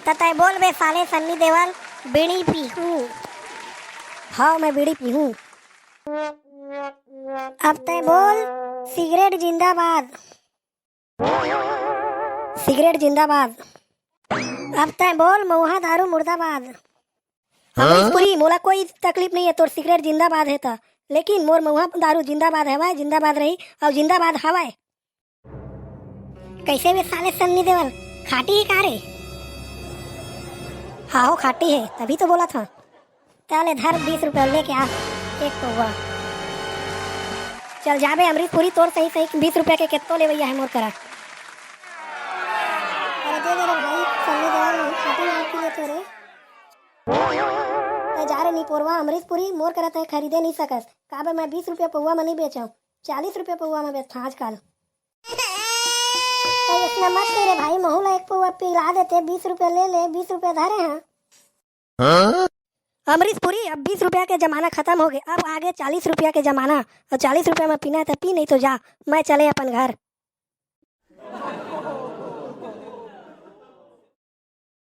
तय बोल बे साले सन्नी देवल, बीड़ी पीहूं। हाँ मैं बीड़ी पीहूं। अब तय बोल सिगरेट जिंदाबाद। सिगरेट जिंदाबाद। अब तय बोल महुआ दारू मुर्दाबाद। अमरीशपुरी मोला कोई तकलीफ नहीं है, तोर सिगरेट जिंदाबाद है था, लेकिन मोर महुआ दारू जिंदाबाद हवाए, जिंदाबाद रही और जिंदाबाद हवाए। कैसे वे साले सन्नी देवल, खाटी है का रे? हाँ हो खाटी है, तभी तो बोला था। चले धर 20 रुपये लेके आ एक पौवा। चल जाबे अमरीशपुरी, तोर सही सही 20 रुपये के कितो ले भैया है मोर करा। अरे दे दे रे भाई, सन्नी देवल नहीं खाटी मार के लेते रे। जा रे नहीं पोरवा अमरीशपुरी, मोर करा तय खरीदे नहीं सकस। काबे मैं 20 रुपये पौवा में नहीं बेचाऊँ, 40 रुपये पौवा में बेचता आजकल। तो इतना मत करे भाई, महुला एक पौवा पिला देते, 20 रुपये ले ले, 20 रुपये धरे हैं। अमरीशपुरी अब 20 रुपया के जमाना खत्म हो गया, अब आगे 40 रुपया के जमाना, और 40 रुपया में पीना है तो पी, नहीं तो जा, मैं चले अपन घर।